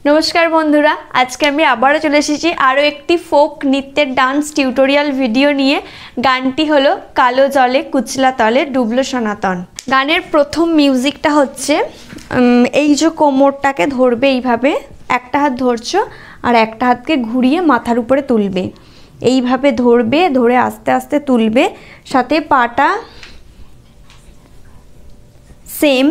नमस्कार बंधुरा आज के आबारो चले एसेছি आरो एकटी फोक नृत्येर डांस टिউটোরিয়াল भिडियो निये। गानटी हलो कालो जले कुचला तले डुबलो सनातन। गानेर प्रथम मिউজিকটা হচ্ছে এই যে কোমরটাকে ধরবে এইভাবে, একটা হাত ধরছো আর একটা হাতকে ঘুরিয়ে মাথার উপরে তুলবে, এইভাবে ধরবে, ধরে আস্তে আস্তে তুলবে, সাথে পাটা সেম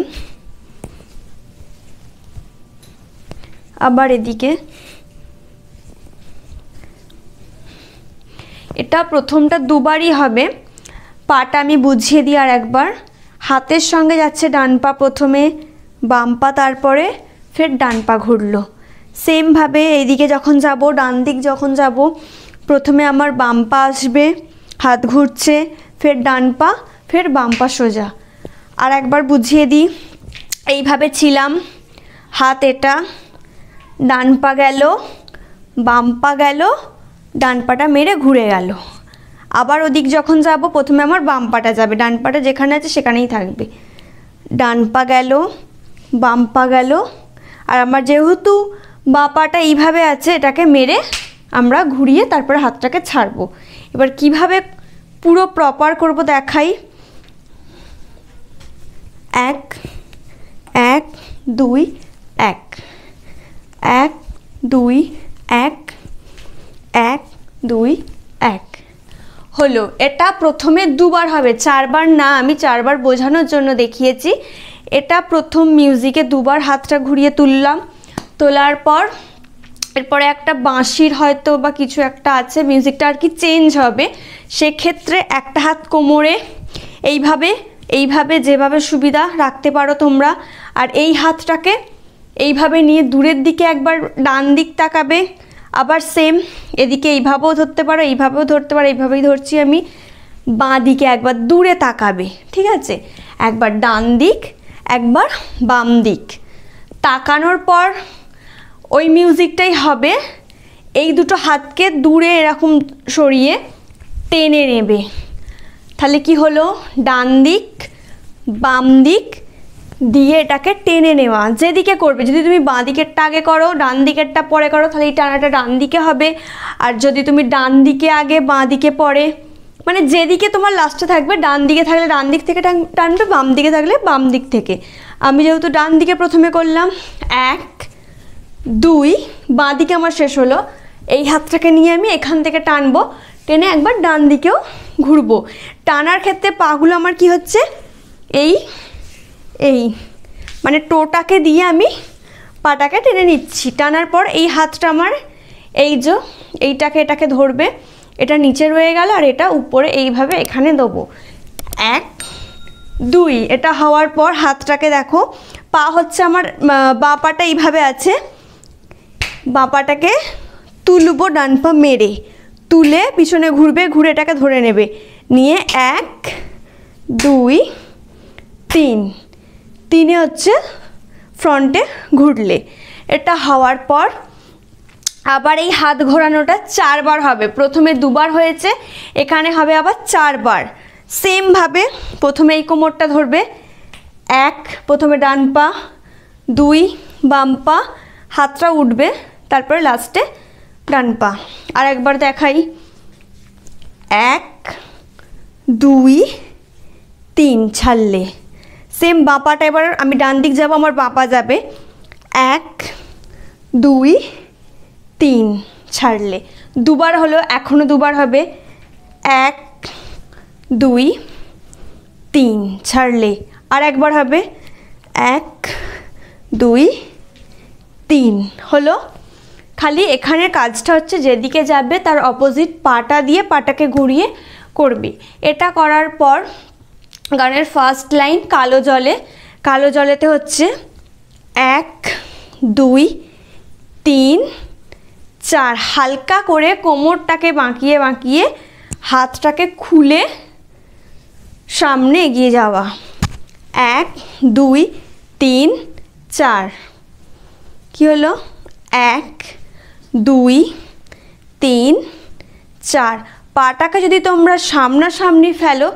আবার এদিকে। এটা প্রথমটা দুবারই হবে। পাটা আমি বুঝিয়ে দিই আর একবার। হাতের সঙ্গে যাচ্ছে ডান পা, প্রথমে বাম পা, তারপরে ফের ডান পা ঘুরলো। সেম ভাবে এইদিকে যখন যাব, ডান দিক যখন যাব, প্রথমে আমার বাম পা আসবে, হাত ঘুরছে, ফের ডান পা, ফের বাম পা সোজা। আর একবার বুঝিয়ে দিই, এইভাবে ছিলাম, হাত এটা, ডান পা গেল, বাম পা গেল, ডান পাটা মেরে ঘুরে গেল। আবার ওদিক যখন যাব, প্রথমে আমার বাম পাটা যাবে, ডান পাটা যেখানে আছে সেখানেই থাকবে। ডান পা গেল, বাম পা গেল, আর আমার যেহেতু বাঁ পাটা এইভাবে আছে, এটাকে মেরে আমরা ঘুরিয়ে তারপরে হাতটাকে ছাড়বো। এবার কিভাবে পুরো প্রপার করব দেখাই। এক এক দুই এক, এক দুই এক, এক দুই এক হলো। এটা প্রথমে দুবার হবে, চারবার না, আমি চারবার বোঝানোর জন্য দেখিয়েছি। এটা প্রথম মিউজিকে দুবার হাতটা ঘুরিয়ে তুললাম, তোলার পর এরপরে একটা বাঁশির হয়তো বা কিছু একটা আছে, মিউজিকটা আর কি চেঞ্জ হবে। সেক্ষেত্রে একটা হাত কোমরে এইভাবে এইভাবে যেভাবে সুবিধা রাখতে পারো তোমরা, আর এই হাতটাকে এইভাবে নিয়ে দূরের দিকে একবার ডান দিক তাকাবে, আবার সেম এদিকে এইভাবেও ধরতে পারো, এইভাবেও ধরতে পারো, এইভাবেই ধরছি আমি। বাঁ দিকে একবার দূরে তাকাবে, ঠিক আছে? একবার ডান দিক, একবার বাম দিক। তাকানোর পর ওই মিউজিকটাই হবে। এই দুটো হাতকে দূরে এরকম সরিয়ে টেনে নেবে। তাহলে কি হলো? ডান দিক, বাম দিক দিয়ে এটাকে টেনে নেওয়া। যেদিকে করবে, যদি তুমি বাঁ দিকেরটা আগে করো, ডান দিকেরটা পরে করো, তাহলে এই টানাটা ডান দিকে হবে। আর যদি তুমি ডান দিকে আগে, বাঁ দিকে পরে, মানে যেদিকে তোমার লাস্টে থাকবে, ডান দিকে থাকলে ডান দিক থেকে টানবে, বাম দিকে থাকলে বাম দিক থেকে। আমি যেহেতু ডান দিকে প্রথমে করলাম, এক দুই, বাঁ দিকে আমার শেষ হলো। এই হাতটাকে নিয়ে আমি এখান থেকে টানবো, টেনে একবার ডান দিকেও ঘুরবো। টানার ক্ষেত্রে পাগুলো আমার কি হচ্ছে, এই এই মানে টোটাকে দিয়ে আমি পাটাকে টেনে নিচ্ছি। টানার পর এই হাতটা আমার এই যে এইটাকে, এটাকে ধরবে, এটা নিচে রয়ে গেল, আর এটা উপরে এইভাবে এখানে দেবো। এক দুই, এটা হওয়ার পর হাতটাকে দেখো, পা হচ্ছে আমার বাঁ পাটা এইভাবে আছে, বাঁ পাটাকে তুলবো ডান পা মেরে, তুলে পিছনে ঘুরবে, ঘুরে এটাকে ধরে নেবে, নিয়ে এক দুই তিন, তিনে হচ্ছে ফ্রন্টে ঘুরলে। এটা হওয়ার পর আবার এই হাত ঘোরানোটা চারবার হবে। প্রথমে দুবার হয়েছে, এখানে হবে আবার চারবার। সেমভাবে প্রথমে এই কোমরটা ধরবে, এক প্রথমে ডান পা, দুই বাম পা, হাতটা উঠবে, তারপরে লাস্টে ডান পা। আর একবার দেখাই, এক দুই তিন, ছাড়লে। সেম বাঁ পাটা, এবার আমি ডান দিক যাব, আমার বাঁ পা যাবে, এক দুই তিন, ছাড়লে। দুবার হলো, এখনও দুবার হবে, এক দুই তিন, ছাড়লে। আর একবার হবে, এক দুই তিন, হলো। খালি এখানে কাজটা হচ্ছে যেদিকে যাবে তার অপোজিট পাটা দিয়ে পাটাকে ঘুরিয়ে করবে। এটা করার পর গানের ফার্স্ট লাইন কালো জলে, কালো জলেতে হচ্ছে এক দুই তিন চার, হালকা করে কোমরটাকে বাঁকিয়ে বাঁকিয়ে হাতটাকে খুলে সামনে এগিয়ে যাওয়া। এক দুই তিন চার, কি হলো? এক দুই তিন চার। পাটাকে যদি তোমরা সামনাসামনি ফেলো,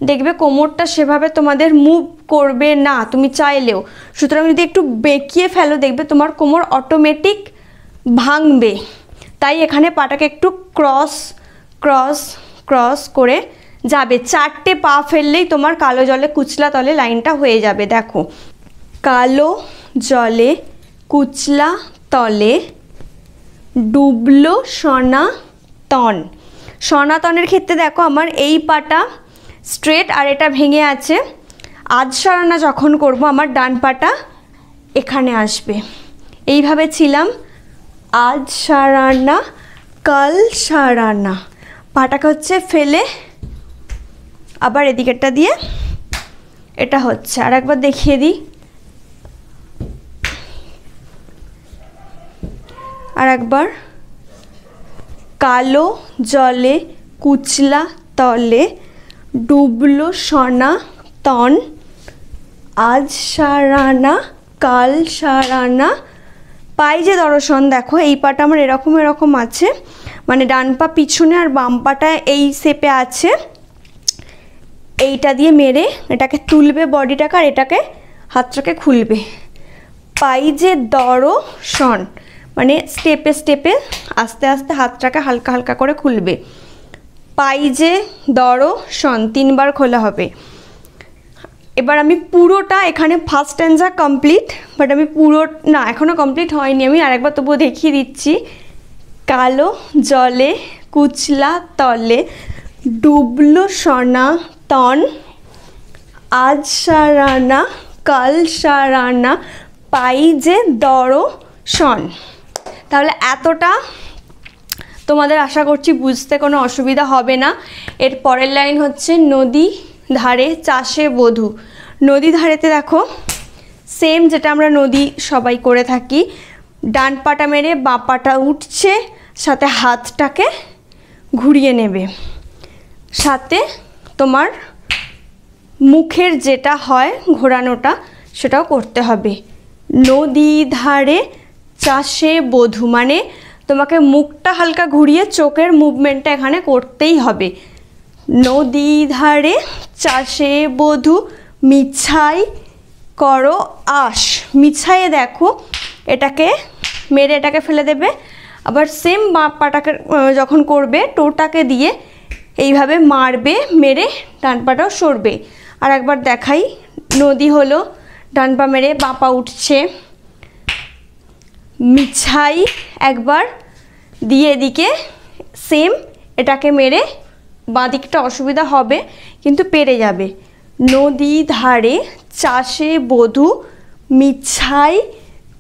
দেখবে কোমরটা সেভাবে তোমাদের মুভ করবে না তুমি চাইলেও। সুতরাং যদি একটু বেঁকিয়ে ফেলো, দেখবে তোমার কোমর অটোমেটিক ভাঙবে, তাই এখানে পাটাকে একটু ক্রস ক্রস ক্রস করে যাবে। 4টে পা ফেললেই তোমার কালো জলে কুচলা তলে লাইনটা হয়ে যাবে। দেখো, কালো জলে কুচলা তলে ডুবলো সনাতন। সনাতনের ক্ষেত্রে দেখো আমার এই পাটা স্ট্রেট আর এটা ভেঙে আছে। আজ সারানা যখন করব আমার ডান পাটা এখানে আসবে। এইভাবে ছিলাম আজ সারানা কাল সারানা। পাটাকে হচ্ছে ফেলে আবার এদিকেরটা দিয়ে এটা হচ্ছে। আর একবার দেখিয়ে দিই, আর একবার, কালো জলে কুচলা তলে ডুবলো সনাতন, আজ সারানা কাল সারানা। পাই যে দর্শন, দেখো এই পাটা আমার এরকম এরকম আছে, মানে ডান পা পিছনে আর বাম পাটা এই শেপে আছে। এইটা দিয়ে মেরে এটাকে তুলবে বডিটাকে, আর এটাকে হাতটাকে খুলবে। পাই যে দর্শন, মানে স্টেপে স্টেপে আস্তে আস্তে হাতটাকে হালকা হালকা করে খুলবে। পাই যে দর্শন 3 বার খোলা হবে। এবার আমি পুরোটা, এখানে ফার্স্ট স্ট্যান্জা কমপ্লিট, বাট আমি পুরো না, এখনও কমপ্লিট হয়নি। আমি আরেকবার তবুও দেখিয়ে দিচ্ছি। কালো জলে কুচলা তলে ডুবলো সনাতন, আজ সারানা কাল সারানা, পাই যে দর্শন। তাহলে এতটা তোমাদের আশা করছি বুঝতে কোনো অসুবিধা হবে না। এর পরের লাইন হচ্ছে নদী ধারে চাষে বধূ। নদী ধারেতে দেখো সেম যেটা আমরা নদী সবাই করে থাকি, ডান পাটা মেরে বাঁ পাটা উঠছে, সাথে হাতটাকে ঘুরিয়ে নেবে, সাথে তোমার মুখের যেটা হয় ঘোরানোটা সেটাও করতে হবে। নদী ধারে চাষে বধূ মানে তোমাকে মুখটা হালকা ঘুরিয়ে চোখের মুভমেন্টটা এখানে করতেই হবে। নদী ধারে চাষে বধূ মিছাই করো আশ। মিছাইয়ে দেখো এটাকে মেরে এটাকে ফেলে দেবে, আবার সেম বাঁ পাটাকে যখন করবে টোটাকে দিয়ে এইভাবে মারবে, মেরে ডান পাটাও সরবে। আর একবার দেখাই, নদী হলো ডান পা মেরে বাঁ পা উঠছে, মিছাই একবার দিয়ে এদিকে সেম এটাকে মেরে বাঁ দিকটা অসুবিধা হবে কিন্তু পেরে যাবে। নদী ধারে চাষে বধূ মিছাই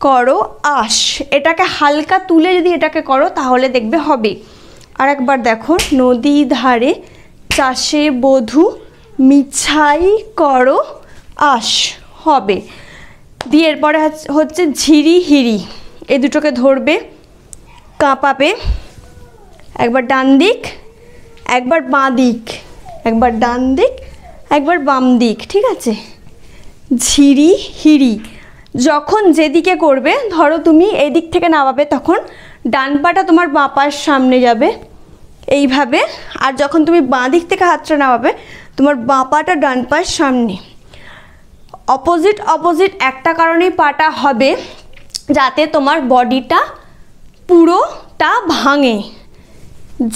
করো আশ। এটাকে হালকা তুলে যদি এটাকে করো তাহলে দেখবে হবে। আর একবার দেখো, নদী ধারে চাষে বধূ মিছাই করো আশ হবে। দিয়ে এরপরে হচ্ছে ঝিরি হিরি, এই দুটোকে ধরবে, কাঁপাবে, একবার ডান দিক একবার বাঁ দিক, একবার ডান দিক একবার বাম দিক, ঠিক আছে। ঝিরি হিরি যখন যেদিকে করবে, ধরো তুমি এদিক থেকে নামাবে তখন ডান পাটা তোমার বাঁ পায়ের সামনে যাবে এইভাবে, আর যখন তুমি বাঁ দিক থেকে হাতটা নামাবে তোমার বাঁ পাটা ডান পায়ের সামনে। অপোজিট অপোজিট একটা কারণেই পাটা হবে, যাতে তোমার বডিটা পুরোটা ভাঙে।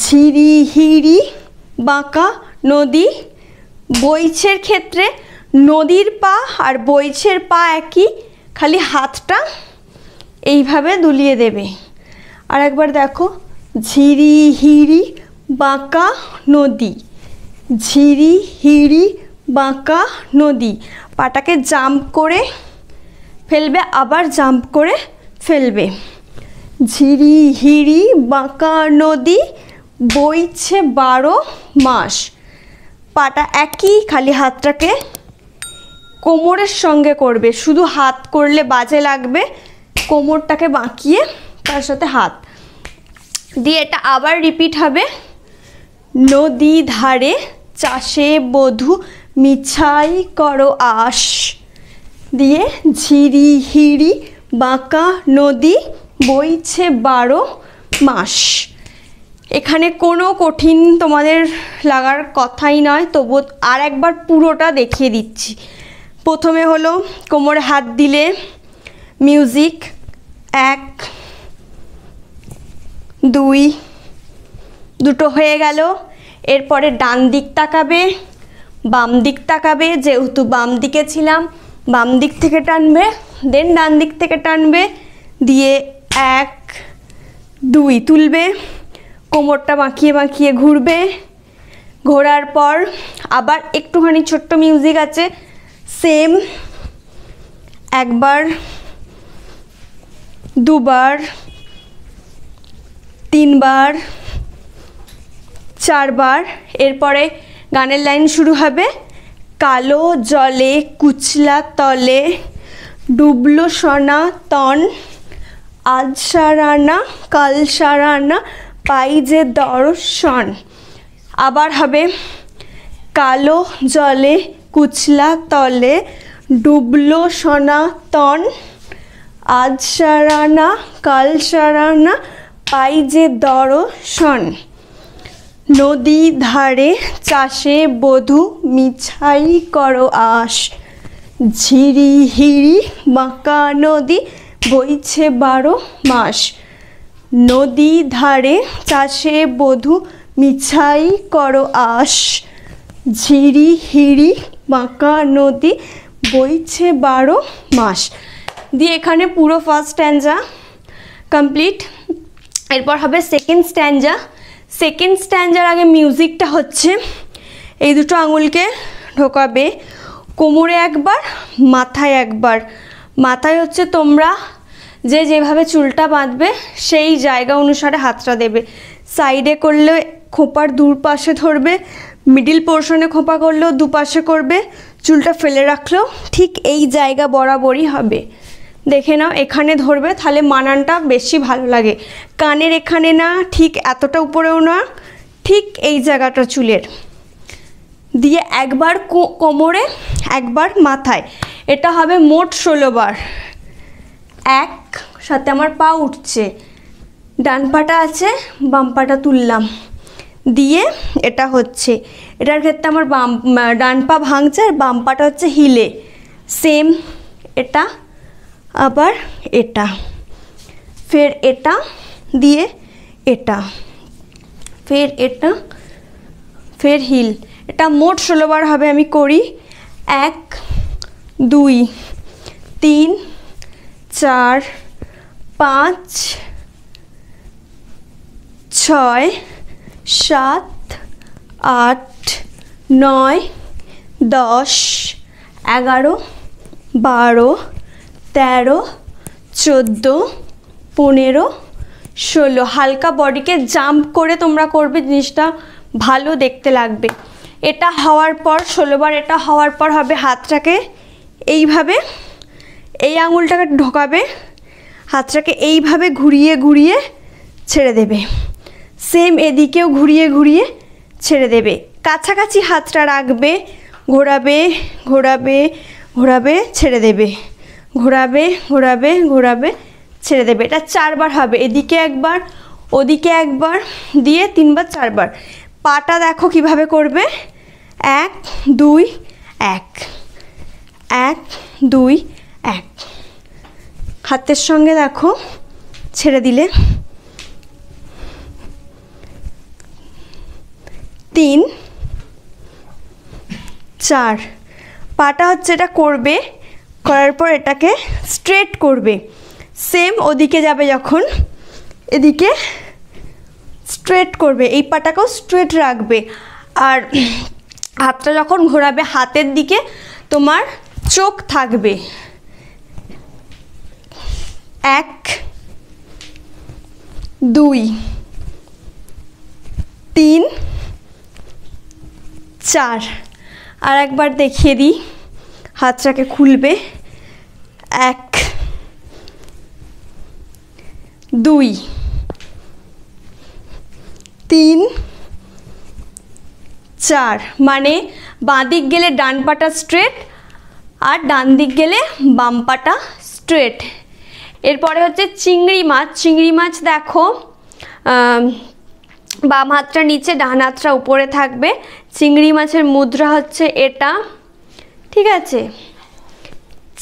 ঝিরি হিরি বাঁকা নদী, বইছের ক্ষেত্রে নদীর পা আর বইছের পা একই, খালি হাতটা এইভাবে দুলিয়ে দেবে। আর একবার দেখো, ঝিরি হিরি বাঁকা নদী, ঝিরি হিরি বাঁকা নদী। পাটাকে জাম্প করে ফেলবে, আবার জাম্প করে ফেলবে। ঝিরি হিরি বাঁকা নদী বইছে 12 মাস। পাটা একই, খালি হাতটাকে কোমরের সঙ্গে করবে, শুধু হাত করলে বাজে লাগবে, কোমরটাকে বাঁকিয়ে তার সাথে হাত দিয়ে এটা আবার রিপিট হবে। নদী ধারে চাষে বধূ মিছাই করো আশ দিয়ে ঝিরি হিরি বাঁকা নদী বইছে 12 মাস। এখানে কোনো কঠিন তোমাদের লাগার কথাই নয়, তবু আর একবার পুরোটা দেখিয়ে দিচ্ছি। প্রথমে হলো কোমরে হাত দিলে মিউজিক 1 দুই, দুটো হয়ে গেল। এরপরে ডান দিক তাকাবে, বাম দিক তাকাবে, যেহেতু বাম দিকে ছিলাম বাম দিক থেকে টানবে, দেন ডান দিক থেকে টানবে, দিয়ে 1 2 তুলবে, কোমরটা বাঁকিয়ে বাঁকিয়ে ঘুরবে। ঘোরার পর আবার একটুখানি ছোট্ট মিউজিক আছে, সেম একবার, দুবার, তিনবার, চারবার। এরপরে গানের লাইন শুরু হবে, কালো জলে কুচলা তলে ডুবলো সোনা তন, আজ সারানা কাল সারানা পাই যে দর্শন। আবার হবে, কালো জলে কুচলা তলে ডুবলো সোনা তন, আজ সারানা কাল সারানা পাই যে দর্শন। নদী ধারে চাষে বধূ মিছাই করো আশ, ঝিরি হিরি বাঁকা নদী বইছে 12 মাস। নদী ধারে চাষে বধূ মিছাই করো আশ, ঝিরি হিরি বাঁকা নদী বইছে 12 মাস। দিয়ে এখানে পুরো ফার্স্ট স্ট্যাঞ্জা কমপ্লিট। এরপর হবে সেকেন্ড স্ট্যাঞ্জা। সেকেন্ড স্ট্যাঞ্জার আগে মিউজিকটা হচ্ছে, এই দুটো আঙুলকে ঢোকাবে কোমরে একবার, মাথায় একবার। মাথায় হচ্ছে তোমরা যেভাবে চুলটা বাঁধবে সেই জায়গা অনুসারে হাতটা দেবে। সাইডে করলে খোঁপার দুপাশে ধরবে, মিডিল পোর্শনে খোঁপা করলেও দুপাশে করবে, চুলটা ফেলে রাখলেও ঠিক এই জায়গা বরাবরই হবে। দেখে নাও, এখানে ধরবে, তাহলে মানানটা বেশি ভালো লাগে। কানের এখানে না, ঠিক এতটা উপরেও না, ঠিক এই জায়গাটা চুলের। দিয়ে একবার কোমরে, একবার মাথায়। এটা হবে মোট 16 বার। এক সাথে আমার পা উঠছে, ডান পাটা আছে, বাম পাটা তুললাম, দিয়ে এটা হচ্ছে। এটার ক্ষেত্রে আমার ডান পা ভাঙছে আর বাম পাটা হচ্ছে হিলে। সেম এটা, আবার এটা, ফের এটা, দিয়ে এটা, ফের এটা, ফের হিল। এটা মোট 16 বার হবে। আমি করি, 1 2 3 4 5 6 7 8 9 10 11 12 13 14 15 16। হালকা বডিকে জাম্প করে তোমরা করবে, জিনিসটা ভালো দেখতে লাগবে। এটা হওয়ার পর 16 বার এটা হওয়ার পর হবে হাতটাকে এইভাবে, এই আঙুলটাকে ঢোকাবে, হাতটাকে এইভাবে ঘুরিয়ে ঘুরিয়ে ছেড়ে দেবে। সেম এদিকেও ঘুরিয়ে ঘুরিয়ে ছেড়ে দেবে, কাছাকাছি হাতটা রাখবে, ঘোরাবে ঘোরাবে ঘোরাবে ছেড়ে দেবে, ঘোরাবে ঘোরাবে ঘোরাবে ছেড়ে দেবে। এটা 4 বার হবে, এদিকে একবার ওদিকে একবার, দিয়ে 3 বার 4 বার। পাটা দেখো কিভাবে করবে, 1 2 1 1 2 1। হাতের সঙ্গে দেখো ছেড়ে দিলে 3 4। পাটা হচ্ছে এটা করবে, করার পর এটাকে স্ট্রেট করবে। সেম ওদিকে যাবে যখন, এদিকে স্ট্রেট করবে, এই পাটাকেও স্ট্রেট রাখবে। আর হাতটা যখন ঘোরাবে হাতের দিকে তোমার চোখ থাকবে। 1 2 3 4। আর একবার দেখিয়ে দিই, হাতটাকে খুলবে, 1 2 3 4। মানে বাঁ দিক গেলে ডান পাটা স্ট্রেট আর ডান দিক গেলে বাম পাটা স্ট্রেট। এরপরে হচ্ছে চিংড়ি মাছ। চিংড়ি মাছ দেখো, বাম হাতটা নিচে, ডান হাতটা উপরে থাকবে। চিংড়ি মাছের মুদ্রা হচ্ছে এটা, ঠিক আছে।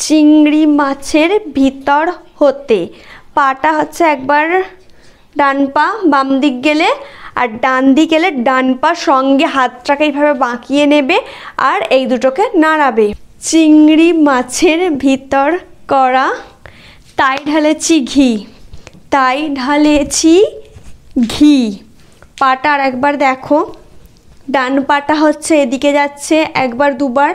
চিংড়ি মাছের ভিতর হতে পাটা হচ্ছে একবার ডান পা বাম দিক গেলে আর ডান দিক গেলে ডান পা সঙ্গে হাতটাকে এইভাবে বাঁকিয়ে নেবে আর এই দুটোকে নাড়াবে। চিংড়ি মাছের ভিতর করা, তাই ঢালেছি ঘি, তাই ঢালেছি ঘি। পাটা আর একবার দেখো, ডান পাটা হচ্ছে এদিকে যাচ্ছে একবার দুবার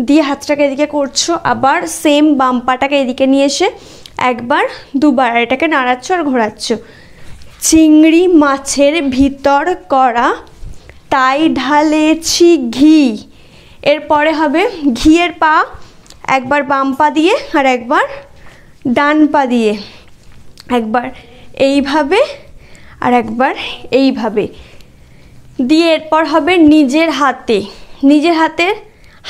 দিয়ে হাতটাকে এদিকে করছো, আবার সেম বাম পাটাকে এদিকে নিয়ে এসে একবার দুবার আর এটাকে নাড়াচ্ছ আর ঘোরাচ্ছ। চিংড়ি মাছের ভিতর করা, তাই ঢালেছি ঘি। এরপরে হবে ঘিয়ের পা একবার বাম পা দিয়ে আর একবার ডান পা দিয়ে, একবার এইভাবে আর একবার এইভাবে দিয়ে এরপর হবে নিজের হাতে, নিজের হাতের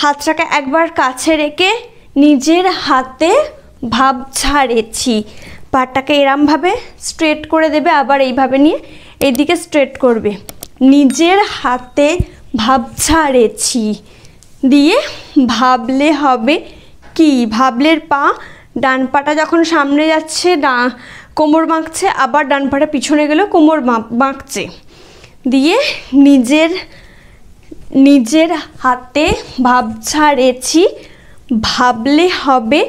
হাতটাকে একবার কাছে রেখে নিজের হাতে ভাব ঝাড়েছি। পাটাকে এরমভাবে স্ট্রেট করে দেবে, আবার এইভাবে নিয়ে এইদিকে স্ট্রেট করবে। নিজের হাতে ভাব ঝাড়েছি দিয়ে ভাবলে হবে কি? ভাবলের পা ডান পাটা যখন সামনে যাচ্ছে কোমর বাঁকছে, আবার ডান পাটা পিছনে গেলেও কোমর বাঁকছে দিয়ে নিজের হাতে ভাব ঝাড়েছি ভাবলে হবে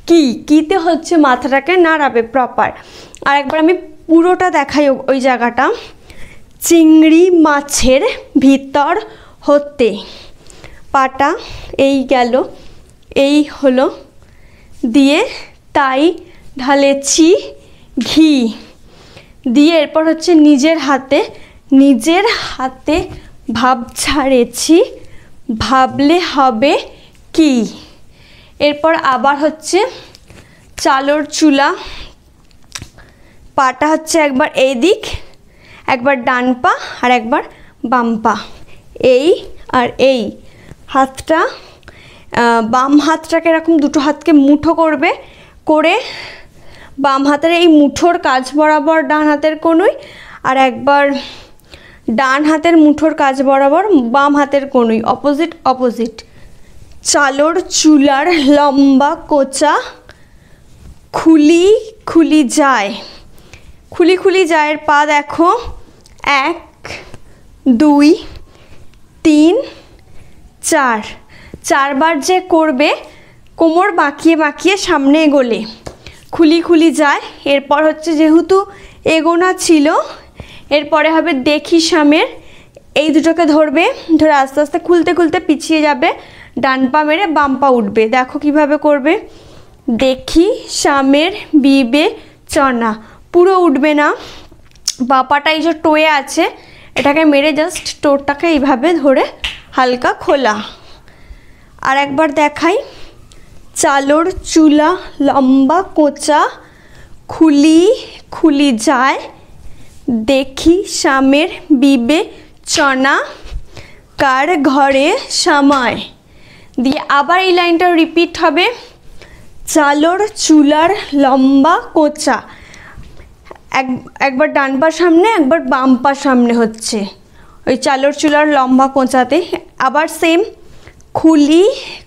কি? কিতে হচ্ছে মাথাটাকে নাড়াবে প্রপার। আর একবার আমি পুরোটা দেখাই ওই জায়গাটা। চিংড়ি মাছের ভিতর হতে, পাটা এই গেল, এই হলো দিয়ে তাই ঢালেছি ঘি দিয়ে এরপর হচ্ছে নিজের হাতে ভাব ঝাড়েছি ভাবলে হবে কি? এরপর আবার হচ্ছে চালোর চুলা, পাটা হচ্ছে একবার এই দিক, একবার ডান পা আর একবার বাম পা, এই আর এই হাতটা বাম হাতটাকে এরকম দুটো হাতকে মুঠো করবে, করে বাম হাতের এই মুঠোর কাজ বরাবর ডান হাতের কনুই আর একবার ডান হাতের মুঠোর কাজ বরাবর বাম হাতের কনুই, অপোজিট অপোজিট। চালোর চুলার লম্বা কোচা খুলি খুলি যায়, খুলি খুলি যায়ের পা দেখো 1 2 3 4, 4 বার যে করবে কোমর বাঁকিয়ে বাঁকিয়ে সামনে এগোলে খুলি খুলি যায়। এরপর হচ্ছে যেহেতু এগোনা ছিল, এরপরে হবে দেখি সামের, এই দুটোকে ধরবে, ধরে আস্তে আস্তে খুলতে খুলতে পিছিয়ে যাবে, ডান পা মেরে বাম পা উঠবে। দেখো কিভাবে করবে। দেখি সামের বিবেচনা, পুরো উঠবে না, বাপাটা এই যে টোয়ে আছে এটাকে মেরে জাস্ট টোরটাকে এইভাবে ধরে হালকা খোলা। আর একবার দেখাই। চালোর চুলা লম্বা কোচা খুলি খুলি যায়, দেখি সামের বিবেচনা কার ঘরে সামায় দিয়ে আবার এই লাইনটা রিপিট হবে। চালোর চুলার লম্বা কোচা, একবার ডান পা সামনে একবার বাম পা সামনে হচ্ছে ওই চালোর চুলার লম্বা কোচাতে। আবার সেম খুলি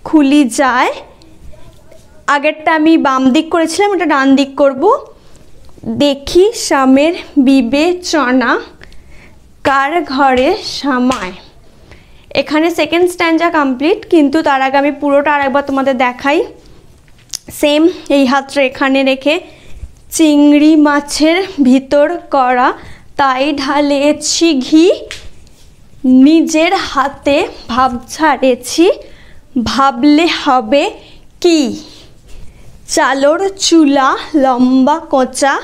খুলি যায়, আগেরটা আমি বাম দিক করেছিলাম, এটা ডান দিক করব। দেখি সামের বিবেচনা কার ঘরে সামায়। এখানে সেকেন্ড স্ট্যান্জা কমপ্লিট, কিন্তু তার আগে আমি পুরোটা আরেকবার তোমাদের দেখাই। সেম এই হাতটা এখানে রেখে চিংড়ি মাছের ভিতর করা, তাই ঢালেছি ঘি, নিজের হাতে ভাব ঝাড়েছি ভাবলে হবে কি? চালোর চুলা লম্বা কোচা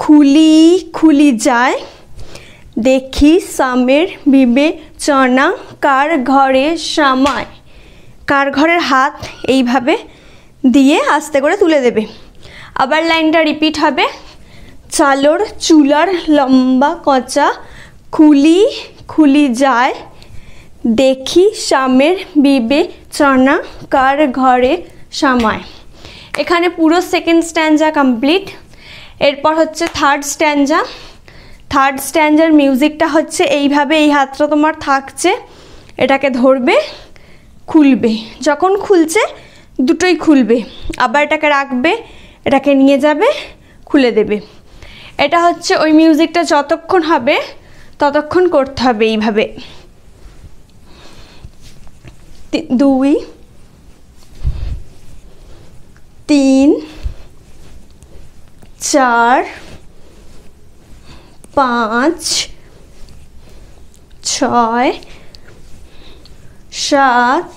খুলি খুলি যায়, দেখি সামের বিবেচনা কার ঘরে সামায়। কার ঘরের হাত এইভাবে দিয়ে আস্তে করে তুলে দেবে। আবার লাইনটা রিপিট হবে। চালোর চুলার লম্বা কোচা খুলি খুলি যায়, দেখি সামের বিবেচনা কার ঘরে সামায়। এখানে পুরো সেকেন্ড স্ট্যান্জা কমপ্লিট। এরপর হচ্ছে থার্ড স্ট্যান্জা। থার্ড স্ট্যান্জার মিউজিকটা হচ্ছে এইভাবে, এই হাতটা তোমার থাকছে, এটাকে ধরবে খুলবে, যখন খুলছে দুটোই খুলবে, আবার এটাকে রাখবে, এটাকে নিয়ে যাবে খুলে দেবে। এটা হচ্ছে ওই মিউজিকটা যতক্ষণ হবে ততক্ষণ করতে হবে এইভাবে। 2 3 4 5 6 7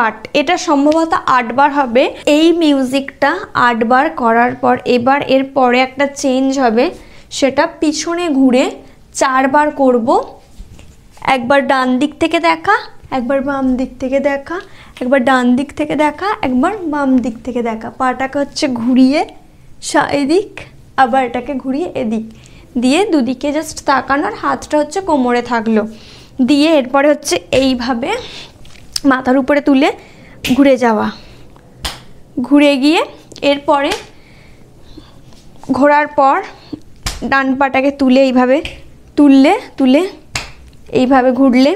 8। এটা সম্ভবত 8 বার হবে। এই মিউজিকটা 8 বার করার পর এবার এর পরে একটা চেঞ্জ হবে, সেটা পিছনে ঘুরে 4 বার করব। একবার ডান দিক থেকে দেখা, একবার বাম দিক থেকে দেখা, একবার ডান দিক থেকে দেখা, একবার বাম দিক থেকে দেখা। পাটাকে হচ্ছে ঘুরিয়ে এদিক, আবার এটাকে ঘুরিয়ে এদিক দিয়ে দুদিকে জাস্ট তাকানোর, হাতটা হচ্ছে কোমরে থাকলো, দিয়ে এরপরে হচ্ছে এইভাবে মাথার উপরে তুলে ঘুরে যাওয়া, ঘুরে গিয়ে এরপরে ঘোরার পর ডান পাটাকে তুলে এইভাবে তুলে এইভাবে ঘুরলে,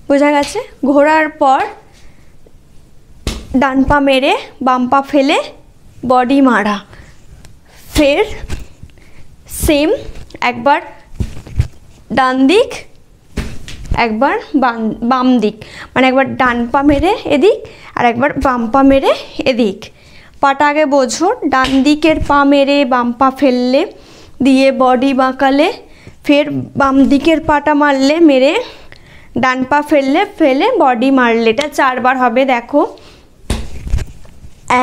বোঝা গেছে? ঘোরার পর ডান পা মেরে বাম পা ফেলে বডি মারা, ফের সেম একবার ডান দিক একবার বাম দিক, মানে একবার ডান পা মেরে এদিক আর একবার বাম পা মেরে এদিক। পাটা আগে বোঝো, ডান দিকের পা মেরে বাম পা ফেললে, দিয়ে বডি বাঁকালে, ফের বাম দিকের পাটা মারলে, মেরে ডান পা ফেলে বডি মারলে। এটা 4 বার হবে। দেখো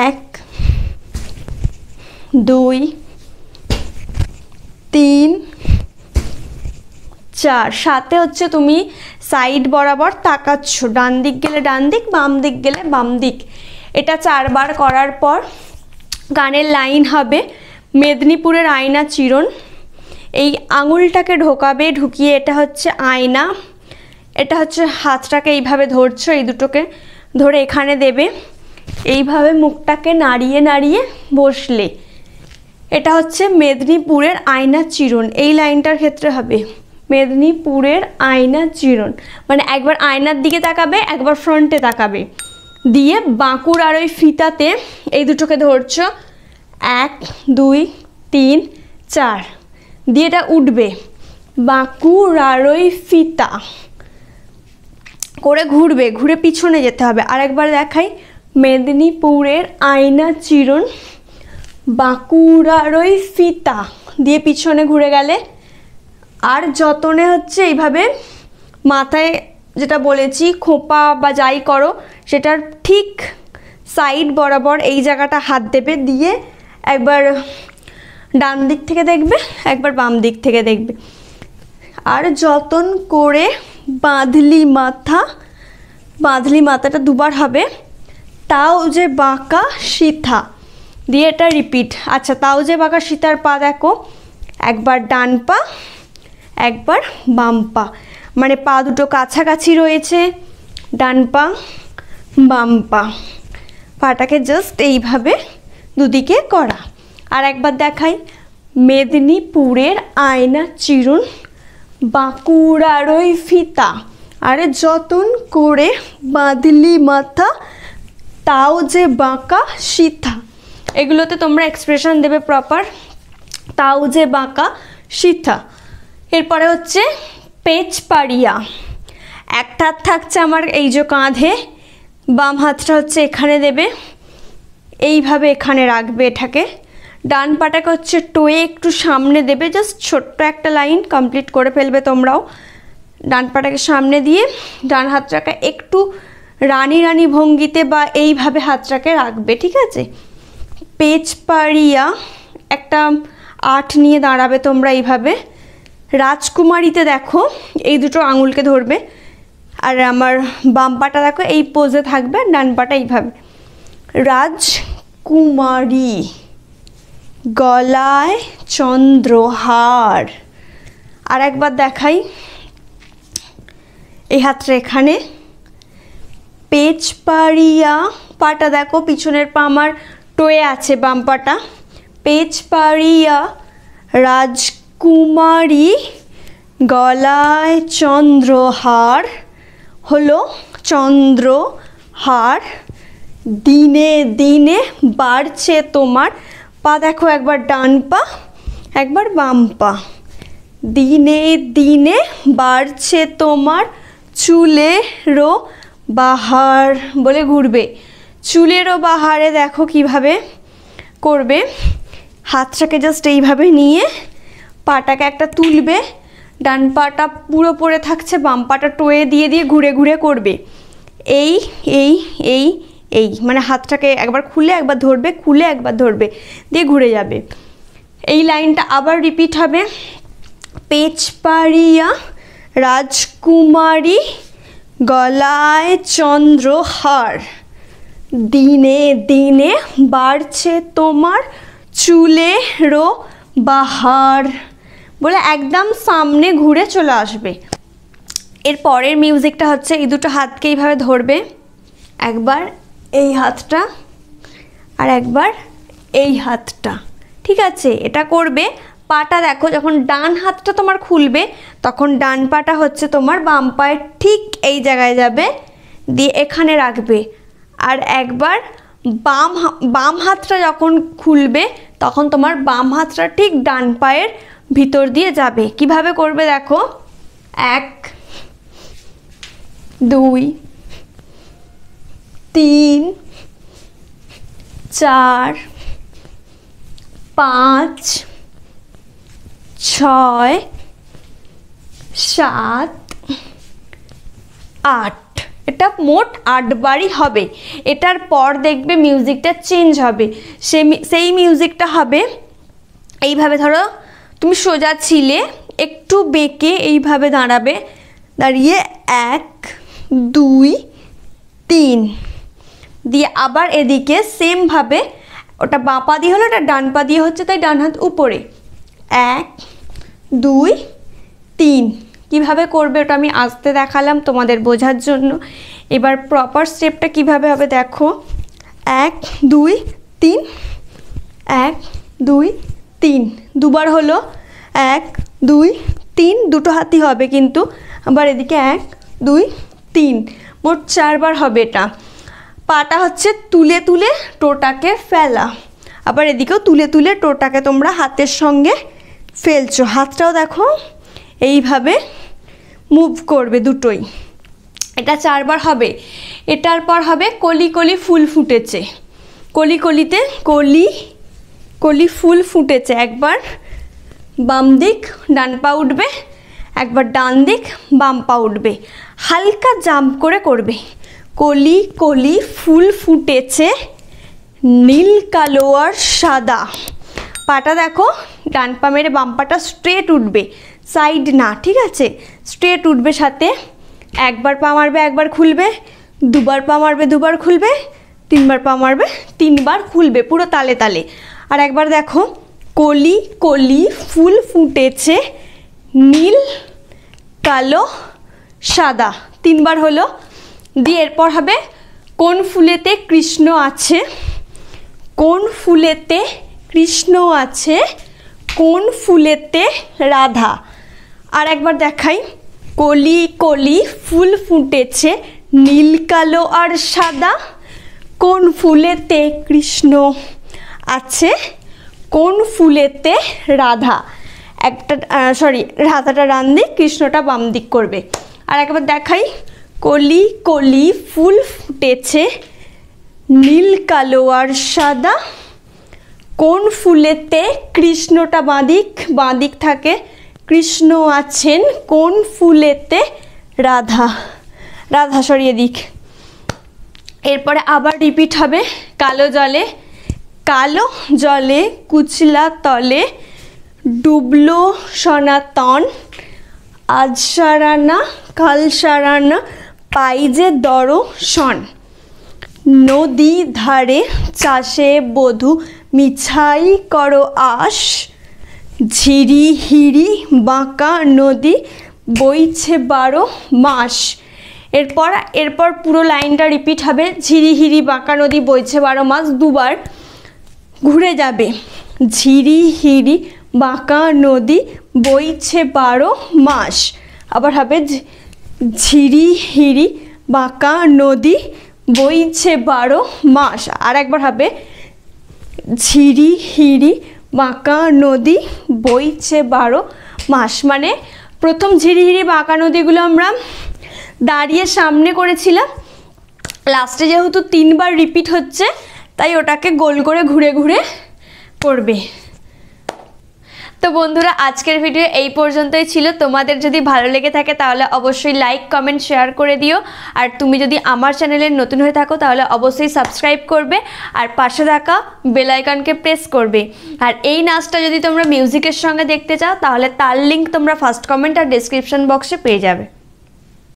1 2 3 4। সাথে হচ্ছে তুমি সাইড বরাবর তাকাচ্ছ, ডান দিক গেলে ডান দিক, বাম দিক গেলে বাম দিক। এটা 4 বার করার পর গানের লাইন হবে মেদিনীপুরের আয়না চিরন। এই আঙুলটাকে ঢোকাবে, ঢুকিয়ে এটা হচ্ছে আয়না, এটা হচ্ছে হাতটাকে এইভাবে ধরছো, এই দুটোকে ধরে এখানে দেবে, এইভাবে মুখটাকে নাড়িয়ে নাড়িয়ে বসলে। এটা হচ্ছে মেদিনীপুরের আয়না চিরন। এই লাইনটার ক্ষেত্রে হবে মেদিনীপুরের আয়না চিরন, মানে একবার আয়নার দিকে তাকাবে, একবার ফ্রন্টে তাকাবে, দিয়ে বাঁকুড় আর ওই ফিতাতে এই দুটোকে ধরছো, 1 2 3 4 দিয়ে এটা উঠবে, বাঁকুড় আর ওই ফিতা করে ঘুরবে, ঘুরে পিছনে যেতে হবে। আর একবার দেখাই, মেদিনীপুরের আয়না চিরন, বাঁকুড়ার ওই ফিতা দিয়ে পিছনে ঘুরে গেলে। আর যতনে হচ্ছে এইভাবে মাথায় যেটা বলেছি খোঁপা বা যাই করো সেটার ঠিক সাইড বরাবর এই জায়গাটা হাত দেবে, দিয়ে একবার ডান দিক থেকে দেখবে, একবার বাম দিক থেকে দেখবে। আর যতন করে বাঁধলি মাথাটা 2 বার হবে, তাও যে বাঁকা সিথা দিয়ে এটা রিপিট। আচ্ছা, তাও যে বাঁকা সীতার পা দেখো, একবার ডান পা একবার বাম পা, মানে পা দুটো কাছাকাছি রয়েছে, ডান পা বাম পা, পাটাকে জাস্ট এইভাবে দুদিকে করা। আর একবার দেখাই, মেদিনীপুরের আয়না চিরুন, বাঁকুড়ার ওই ফিতা, আরে যতন করে বাঁধলি মাথা, তাও যে বাঁকা সিথা। এগুলোতে তোমরা এক্সপ্রেশন দেবে প্রপার, তাও যে বাঁকা সিথা। এরপরে হচ্ছে পেচ পাড়িয়া, একটা হাত থাকছে আমার এই যে কাঁধে, বাম হাতটা হচ্ছে এখানে দেবে, এইভাবে এখানে রাখবে এটাকে। ডান পাটাকে হচ্ছে টোয়ে একটু সামনে দেবে, জাস্ট ছোট্ট একটা লাইন কমপ্লিট করে ফেলবে তোমরাও। ডান পাটাকে সামনে দিয়ে ডান হাতটাকে একটু রানী রানী ভঙ্গিতে বা এইভাবে হাতটাকে রাখবে, ঠিক আছে? পেচ পাড়িয়া একটা 8 নিয়ে দাঁড়াবে তোমরা এইভাবে। রাজকুমারীতে দেখো এই দুটো আঙুলকে ধরবে, আর আমার বাম পাটা দেখো এই পোজে থাকবে, ডান পাটা এইভাবে। রাজকুমারী, গলায় চন্দ্রহার। আর একবার দেখাই, এই হাতটা এখানে। পেচ পাড়িয়া, পাটা দেখো পিছনের পা আমার টোয়ে আছে, বাম পাটা। পেচ পাড়িয়া রাজকুমারী, গলায় চন্দ্রহার, হলো চন্দ্রহার। দিনে দিনে বাড়ছে তোমার পা দেখো, একবার ডান পা একবার বাম পা। দিনে দিনে বাড়ছে তোমার চুলেরও বাহার বলে ঘুরবে। চুলেরও বাহারে দেখো কিভাবে করবে, হাতটাকে জাস্ট এইভাবে নিয়ে পাটাকে একটা তুলবে, ডান পাটা পুরো পড়ে থাকছে, বাম পাটা টোয়ে দিয়ে দিয়ে ঘুরে ঘুরে করবে। এই এই এই এই মানে হাতটাকে একবার খুলে একবার ধরবে, খুলে একবার ধরবে, দিয়ে ঘুরে যাবে। এই লাইনটা আবার রিপিট হবে। পেচ পাড়িয়া রাজকুমারী গলায় চন্দ্রহার, দিনে দিনে বাড়ছে তোমার চুলেরও বাহার বলে একদম সামনে ঘুরে চলে আসবে। এর পরের মিউজিকটা হচ্ছে এই দুটো হাতকে এইভাবে ধরবে, একবার এই হাতটা আর একবার এই হাতটা, ঠিক আছে? এটা করবে। পাটা দেখো, যখন ডান হাতটা তোমার খুলবে তখন ডান পাটা হচ্ছে তোমার বাম পায়ের ঠিক এই জায়গায় যাবে, দিয়ে এখানে রাখবে। আর একবার বাম হাতটা যখন খুলবে তখন তোমার বাম হাতটা ঠিক ডান পায়ের ভিতর দিয়ে যাবে। কিভাবে করবে দেখো, 1 2 3 4 5 6 7 8, এটা মোট 8 বারই হবে। এটার পর দেখবে মিউজিকটা চেঞ্জ হবে। সেই মিউজিকটা হবে এইভাবে, ধরো তুমি সোজা ছিলে, একটু বেঁকে এইভাবে দাঁড়াবে, দাঁড়িয়ে 1 2 3 দিয়ে আবার এদিকে সেমভাবে, ওটা বাঁ পা দিয়ে হলো, এটা ডান পা দিয়ে হচ্ছে, তাই ডান হাত উপরে। 1 2 3 কিভাবে করবে ওটা আমি আস্তে দেখালাম তোমাদের বোঝার জন্য। এবার প্রপার স্টেপটা কিভাবে হবে দেখো, 1 2 3 1 2 3 দুবার হলো, 1 2 3 দুটো হাতই হবে কিন্তু। আবার এদিকে 1 2 3 মোট 4 বার হবে। এটা পাটা হচ্ছে তুলে তুলে টোটাকে ফেলা, আবার এদিকেও তুলে তুলে টোটাকে তোমরা হাতের সঙ্গে ফেলছো। হাতটাও দেখো এইভাবে মুভ করবে দুটোই। এটা 4 বার হবে। এটার পর হবে কলি কলি ফুল ফুটেছে। কলি কলিতে কলি কলি ফুল ফুটেছে, একবার বাম দিক ডান পা উঠবে, একবার ডান দিক বাম পা উঠবে, হালকা জাম্প করে করবে। কলি কলি ফুল ফুটেছে নীল কালো আর সাদা। পাটা দেখো, ডান পা মেরে বাম পাটা স্ট্রেট উঠবে, সাইড না, ঠিক আছে? স্ট্রেট উঠবে, সাথে একবার পা মারবে একবার খুলবে, দুবার পা মারবে দুবার খুলবে, তিনবার পা মারবে তিনবার খুলবে, পুরো তালে তালে। আর একবার দেখো, কলি কলি ফুল ফুটেছে নীল কালো সাদা, 3 বার হলো। দিয়ে এরপর হবে কোন ফুলেতে কৃষ্ণ আছে, কোন ফুলেতে কৃষ্ণ আছে, কোন ফুলেতে রাধা। আর একবার দেখাই, কলি কলি ফুল ফুটেছে নীল কালো আর সাদা, কোন ফুলেতে কৃষ্ণ আছে, কোন ফুলেতে রাধা। একটা রাধাটা ডান দিক, কৃষ্ণটা বাম দিক করবে। আর একবার দেখাই, কলি কলি ফুল ফুটেছে নীল কালো আর সাদা, কোন ফুলেতে কৃষ্ণটা বাঁ দিক থাকে, কৃষ্ণ আছেন কোন ফুলেতে রাধা, রাধা সরিয়ে দিক। এরপরে আবার রিপিট হবে, কালো জলে কালো জলে কুচলা তলে ডুবলো সনাতন, আজ সারানা কাল সারানা পাই যে দর্শন, নদী ধারে চাষে বধূ মিছাই করো আশ, ঝিরি হিরি বাঁকা নদী বইছে 12 মাস। এরপর পুরো লাইনটা রিপিট হবে, ঝিরি হিরি বাঁকা নদী বইছে 12 মাস, দুবার ঘুরে যাবে। ঝিরি হিরি বাঁকা নদী বইছে 12 মাস। আবার হবে ঝিরি হিরি বাঁকা নদী বইছে 12 মাস। আর একবার হবে, ঝিরি হিরি বাঁকা নদী বইছে 12 মাস। মানে প্রথম ঝিরি হিরি বাঁকা নদীগুলো আমরা দাঁড়িয়ে সামনে করেছিলাম, লাস্টে যেহেতু 3 বার রিপিট হচ্ছে তাই ওটাকে গোল করে ঘুরে ঘুরে করবে। তো বন্ধুরা আজকের ভিডিও এই পর্যন্তই ছিল। তোমাদের যদি ভালো লেগে থাকে তাহলে অবশ্যই লাইক কমেন্ট শেয়ার করে দিও। আর তুমি যদি আমার চ্যানেলে নতুন হয়ে থাকো তাহলে অবশ্যই সাবস্ক্রাইব করবে আর পাশে থাকা বেল আইকনকে প্রেস করবে। আর এই নাচটা যদি তোমরা মিউজিকের সঙ্গে দেখতে চাও তাহলে তার লিঙ্ক তোমরা ফার্স্ট কমেন্ট আর ডেসক্রিপশন বক্সে পেয়ে যাবে।